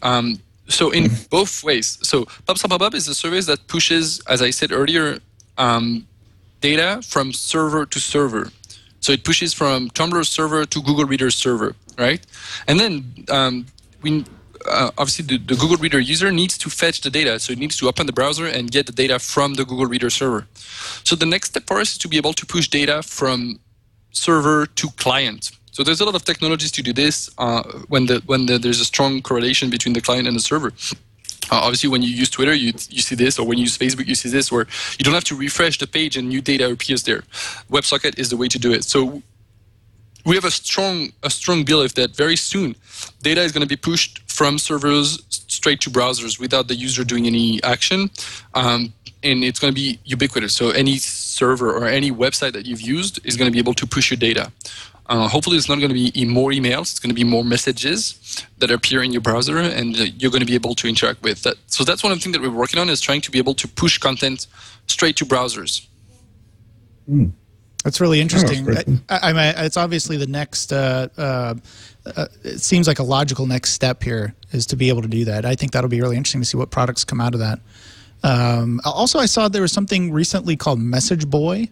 So in both ways. So PubSub is a service that pushes, as I said earlier, data from server to server. So it pushes from Tumblr's server to Google Reader's server, right? And then obviously the Google Reader user needs to fetch the data. So it needs to open the browser and get the data from the Google Reader server. So the next step for us is to be able to push data from server to client. So there's a lot of technologies to do this when there's a strong correlation between the client and the server. Obviously, when you use Twitter, you see this, or when you use Facebook, you see this, where you don't have to refresh the page and new data appears there. WebSocket is the way to do it. So we have a strong belief that very soon data is going to be pushed from servers straight to browsers without the user doing any action, and it's going to be ubiquitous. So any server or any website that you've used is going to be able to push your data. Hopefully, it's not going to be more emails. It's going to be more messages that appear in your browser, and you're going to be able to interact with that. So that's one of the things that we're working on, is trying to be able to push content straight to browsers. That's really interesting. It's obviously the next. It seems like a logical next step here is to be able to do that. I think that'll be really interesting to see what products come out of that. Also, I saw there was something recently called Message Boy.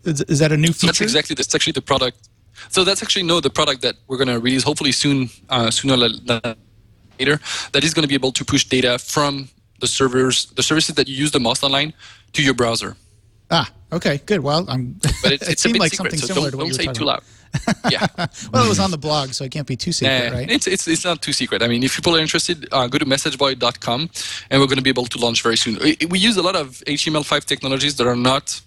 Is that a new feature? That's actually the product. So that's actually the product that we're going to release hopefully sooner than later. That is going to be able to push data from the services that you use the most online, to your browser. Okay, good. Well, but it seemed like secret, something so similar to what you were talking too loud. Yeah. Well, it was on the blog, so it can't be too secret, right? It's not too secret. I mean, if people are interested, go to messageboy.com, and we're going to be able to launch very soon. We use a lot of HTML5 technologies that are not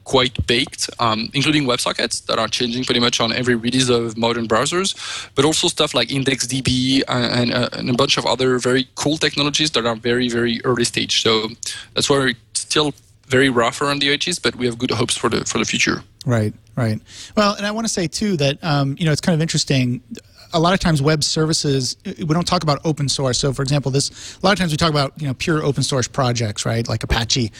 quite baked, including WebSockets that are changing pretty much on every release of modern browsers, but also stuff like IndexedDB and a bunch of other very cool technologies that are very, very early stage. So that's why we're still very rough around the edges, but we have good hopes for the future. Right. Well, and I want to say too that it's kind of interesting. A lot of times web services, we don't talk about open source. So for example, a lot of times we talk about pure open source projects, right? Like Apache.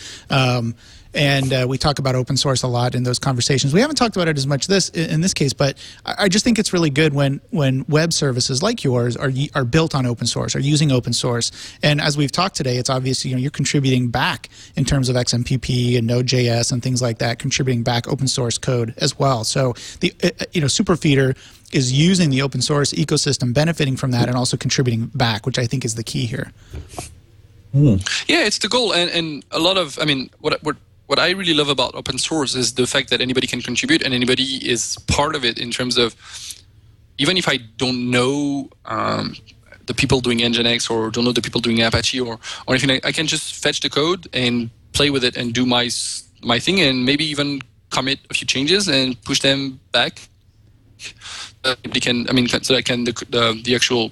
And we talk about open source a lot in those conversations. We haven't talked about it as much in this case, but I just think it's really good when web services like yours are built on open source, are using open source. And as we've talked today, it's obvious you're contributing back in terms of XMPP and Node.js and things like that, contributing back open source code as well. So Superfeedr is using the open source ecosystem, benefiting from that, and also contributing back, which I think is the key here. Yeah, it's the goal, and a lot of what I really love about open source is the fact that anybody can contribute and anybody is part of it, in terms of, even if I don't know the people doing Nginx or don't know the people doing Apache or anything, I can just fetch the code and play with it and do my thing, and maybe even commit a few changes and push them back. Anybody can, so that the actual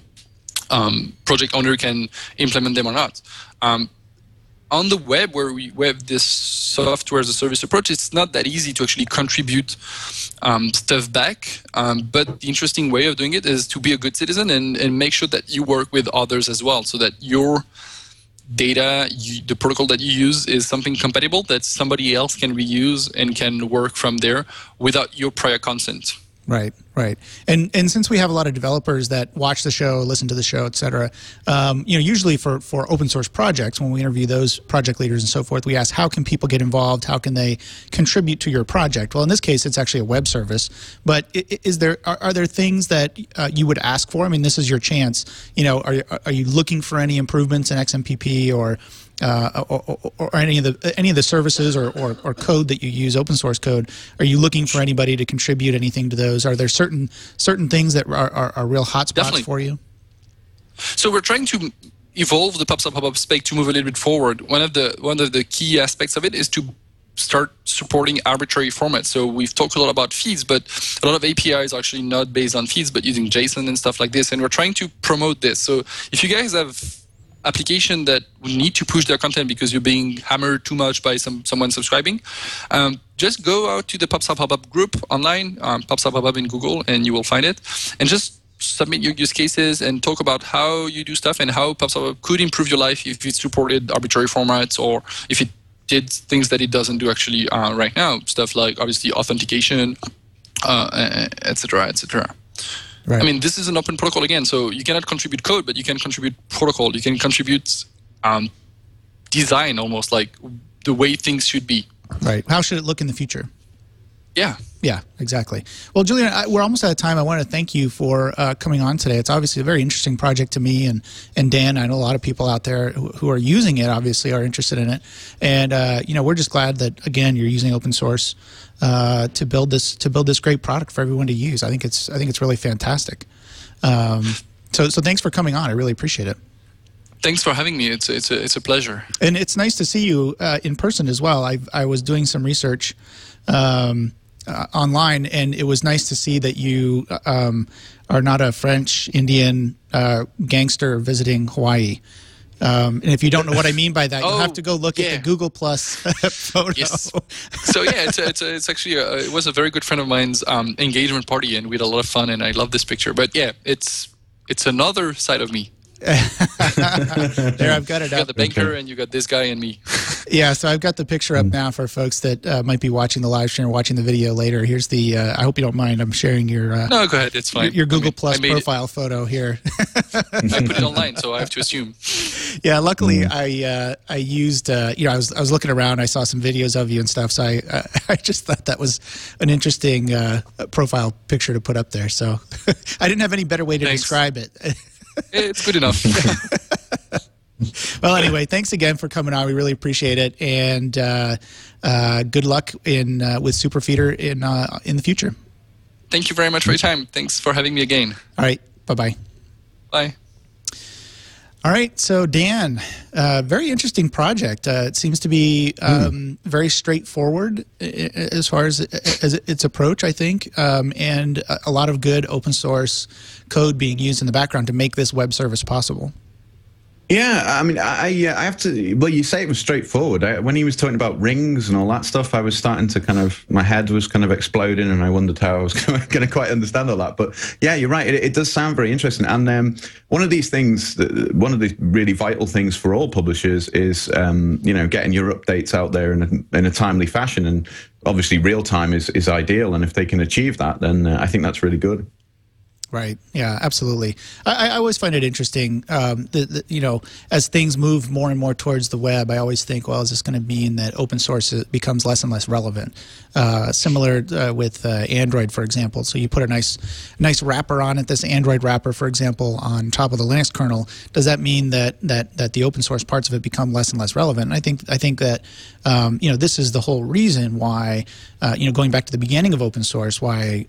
project owner can implement them or not. On the web, where we have this software as a service approach, it's not that easy to actually contribute stuff back. But the interesting way of doing it is to be a good citizen and make sure that you work with others as well, so that your data, the protocol that you use, is something compatible that somebody else can reuse and can work from there without your prior consent. Right. And since we have a lot of developers that watch the show, listen to the show, et cetera, usually for open source projects, when we interview those project leaders and so forth, we ask, how can people get involved? How can they contribute to your project? Well, in this case, it's actually a web service. But are there things that you would ask for? I mean, this is your chance. Are you looking for any improvements in XMPP or any of the services or code that you use, open source code? Are you looking for anybody to contribute anything to those? Are there certain things that are real hotspots for you? So we're trying to evolve the PubSub pop-up spec to move a little bit forward. One of the key aspects of it is to start supporting arbitrary formats. So we've talked a lot about feeds, but a lot of APIs are actually not based on feeds, but using JSON and stuff like this. And we're trying to promote this. So if you guys have application that need to push their content because you're being hammered too much by someone subscribing, just go out to the PubSub Hub group online, PubSub Hub in Google, and you will find it. And just submit your use cases and talk about how you do stuff and how PubSub Hub could improve your life if it supported arbitrary formats or if it did things that it doesn't do actually right now. Stuff like, obviously, authentication, et cetera, et cetera. Right. I mean, this is an open protocol again, so you cannot contribute code, but you can contribute protocol. You can contribute design, almost like the way things should be. Right. How should it look in the future? Yeah. Yeah, exactly. Well, Julien, we're almost out of time. I want to thank you for coming on today. It's obviously a very interesting project to me and Dan. I know a lot of people out there who are using it, obviously, are interested in it. And, we're just glad that, again, you're using open source to build this great product for everyone to use. I think it's really fantastic. So thanks for coming on. I really appreciate it. Thanks for having me. It's a pleasure. And it's nice to see you in person as well. I was doing some research online, and it was nice to see that you are not a French Indian gangster visiting Hawaii. And if you don't know what I mean by that, you'll have to go look at the Google Plus photo. Yes. So yeah, it's actually it was a very good friend of mine's engagement party, and we had a lot of fun, and I love this picture. But yeah, it's another side of me. There, I've got it up. You got the banker, and you got this guy and me. Yeah, so I've got the picture up now for folks that might be watching the live stream or watching the video later. Here's the. I hope you don't mind. I'm sharing your. No, go ahead. It's fine. Your Google Plus profile photo here. I put it online, so I have to assume. Yeah, luckily I used. I was looking around. I saw some videos of you and stuff. So I just thought that was an interesting profile picture to put up there. So I didn't have any better way to describe it. It's good enough. Well, anyway, thanks again for coming on. We really appreciate it, and good luck with Superfeedr in the future. Thank you very much for your time. Thanks for having me again. All right, bye-bye. Bye. All right, so Dan, very interesting project. It seems to be very straightforward as far as its approach, I think, and a lot of good open source code being used in the background to make this web service possible. Yeah, I mean, I have to. Well, you say it was straightforward. When he was talking about rings and all that stuff, I was starting to my head was kind of exploding, and I wondered how I was going to quite understand all that. But yeah, you're right. It does sound very interesting. And one of these things, one of the really vital things for all publishers is, getting your updates out there in a timely fashion. And obviously, real time is ideal. And if they can achieve that, then I think that's really good. Right. Yeah, absolutely. I always find it interesting, as things move more and more towards the web, I always think, well, is this going to mean that open source becomes less and less relevant? Similar with Android, for example. So you put a nice wrapper on it, this Android wrapper, for example, on top of the Linux kernel. Does that mean that the open source parts of it become less and less relevant? And I think that this is the whole reason why, going back to the beginning of open source, why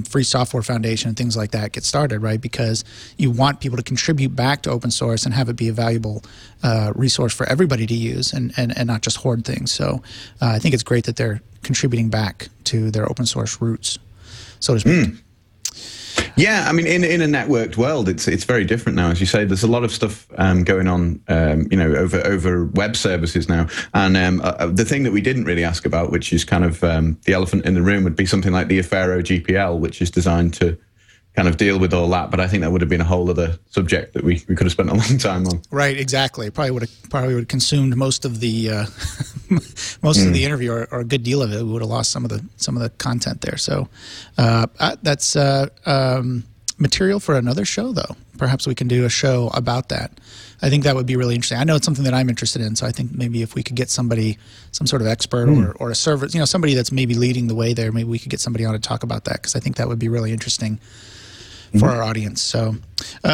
Free Software Foundation and things like that get started, right? Because you want people to contribute back to open source and have it be a valuable resource for everybody to use and not just hoard things. So I think it's great that they're contributing back to their open source roots, so to speak. Yeah, I mean, in a networked world, it's very different now. As you say, there's a lot of stuff going on, over web services now. And the thing that we didn't really ask about, which is kind of the elephant in the room, would be something like the Affero GPL, which is designed to kind of deal with all that. But I think that would have been a whole other subject that we could have spent a long time on. Right, exactly. Probably would have consumed most of the of the interview, or a good deal of it. We would have lost some of the content there. So that's material for another show, though. Perhaps we can do a show about that. I think that would be really interesting. I know it's something that I'm interested in, so I think maybe if we could get somebody, some sort of expert or a service, somebody that's maybe leading the way there, maybe we could get somebody on to talk about that, because I think that would be really interesting for our audience. So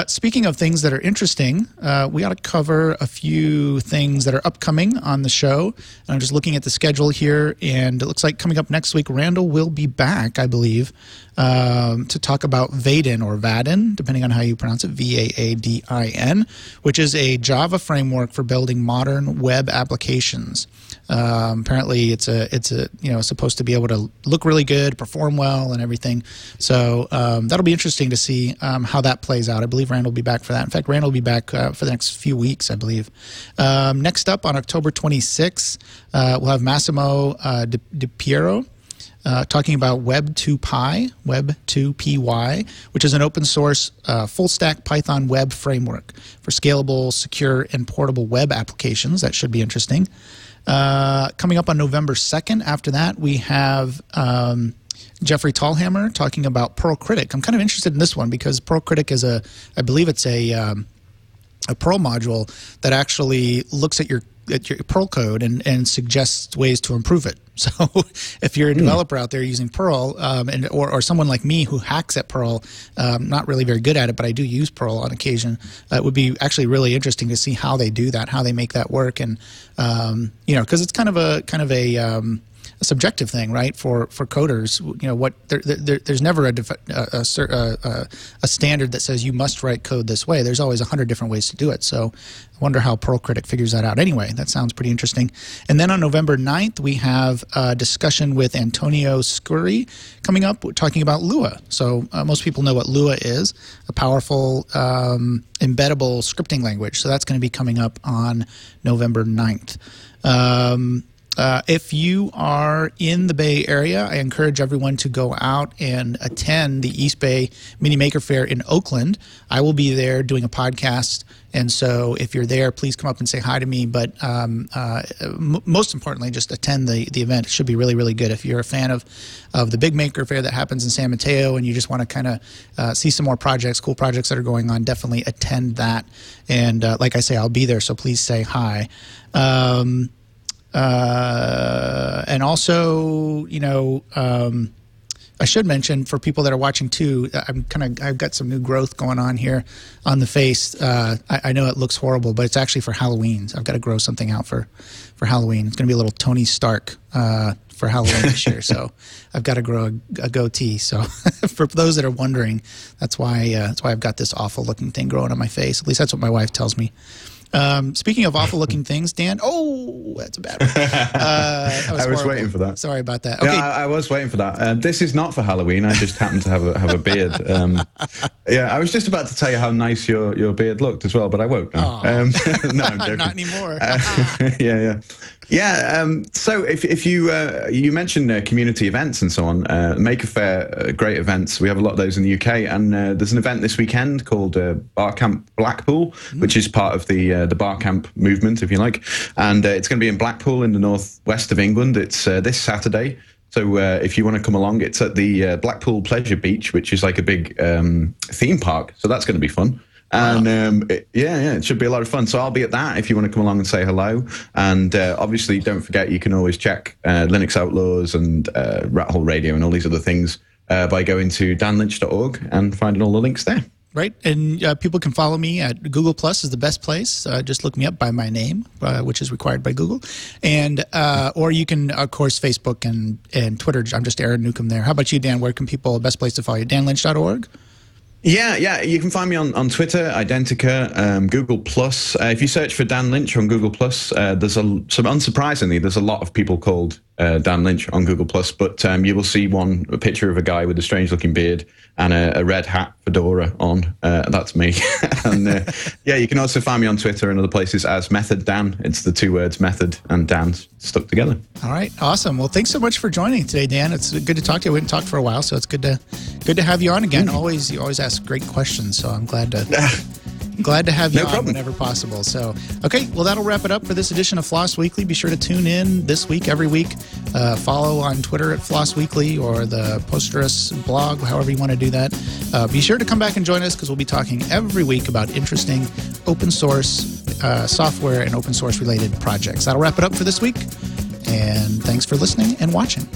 speaking of things that are interesting, we ought to cover a few things that are upcoming on the show. And I'm just looking at the schedule here, and it looks like coming up next week, Randall will be back, I believe, to talk about Vaadin, or Vaadin, depending on how you pronounce it, Vaadin, which is a Java framework for building modern web applications. Apparently, it's supposed to be able to look really good, perform well, and everything. So that'll be interesting to see how that plays out. I believe Randall will be back for that. In fact, Randall will be back for the next few weeks, I believe. Next up on October 26th, we'll have Massimo Di Piero. Talking about Web2Py, Web2Py, which is an open source full stack Python web framework for scalable, secure, and portable web applications. That should be interesting. Coming up on November 2nd, after that, we have Jeffrey Tallhammer talking about Perl Critic. I'm kind of interested in this one because Perl Critic is I believe it's a Perl module that actually looks at your Perl code and suggests ways to improve it. So if you're a developer out there using Perl, or someone like me who hacks at Perl, not really very good at it, but I do use Perl on occasion, it would be actually really interesting to see how they do that, how they make that work, and because it's kind of a subjective thing, right? For coders, there's never a standard that says you must write code this way. There's always 100 different ways to do it. So I wonder how Perl Critic figures that out. Anyway, that sounds pretty interesting. And then on November 9th, we have a discussion with Antonio Scuri coming up. We're talking about Lua. So most people know what Lua is, a powerful embeddable scripting language. So that's going to be coming up on November 9th. If you are in the Bay Area, I encourage everyone to go out and attend the East Bay Mini Maker Faire in Oakland. I will be there doing a podcast, and so if you're there, please come up and say hi to me. But most importantly, just attend the event. It should be really, really good. If you're a fan of the big Maker Faire that happens in San Mateo and you just want to kind of see some more projects, cool projects that are going on, definitely attend that. And like I say, I'll be there, so please say hi. And also, I should mention for people that are watching too, I've got some new growth going on here on the face. I know it looks horrible, but it's actually for Halloween. So I've got to grow something out for Halloween. It's going to be a little Tony Stark for Halloween this year. So I've got to grow a goatee. So for those that are wondering, that's why I've got this awful looking thing growing on my face. At least that's what my wife tells me. Speaking of awful-looking things, Dan. Oh, that's a bad one. I was waiting for that. Sorry about that. Okay. Yeah, I was waiting for that. This is not for Halloween. I just happen to have a beard. I was just about to tell you how nice your beard looked as well, but I won't. No, I'm joking. Not anymore. So if you mentioned community events and so on, Maker Faire, great events. We have a lot of those in the UK, and there's an event this weekend called Barcamp Blackpool, which is part of the Barcamp movement, if you like. And it's going to be in Blackpool in the northwest of England. It's this Saturday. So if you want to come along, it's at the Blackpool Pleasure Beach, which is like a big theme park. So that's going to be fun. And it should be a lot of fun. So I'll be at that if you want to come along and say hello. And obviously, don't forget, you can always check Linux Outlaws and Rat Hole Radio and all these other things by going to danlynch.org and finding all the links there. Right, and people can follow me at Google Plus is the best place. Just look me up by my name, which is required by Google, and or you can, of course, Facebook and Twitter. I'm just Aaron Newcomb there. How about you, Dan? Where can people, best place to follow you? danlynch.org? Yeah. You can find me on Twitter, Identica, Google Plus. If you search for Dan Lynch on Google Plus, unsurprisingly, there's a lot of people called Dan Lynch on Google Plus, but you will see a picture of a guy with a strange-looking beard and a red hat fedora on. That's me. And you can also find me on Twitter and other places as Method Dan. It's the two words Method and Dan stuck together. All right, awesome. Well, thanks so much for joining today, Dan. It's good to talk to you. We haven't talked for a while, so it's good to have you on again. You always ask great questions, so I'm glad to have you on whenever possible. So, okay, well, that'll wrap it up for this edition of Floss Weekly. Be sure to tune in this week, every week. Follow on Twitter at Floss Weekly or the Posterous blog, however you want to do that. Be sure to come back and join us because we'll be talking every week about interesting open source software and open source related projects. That'll wrap it up for this week. And thanks for listening and watching.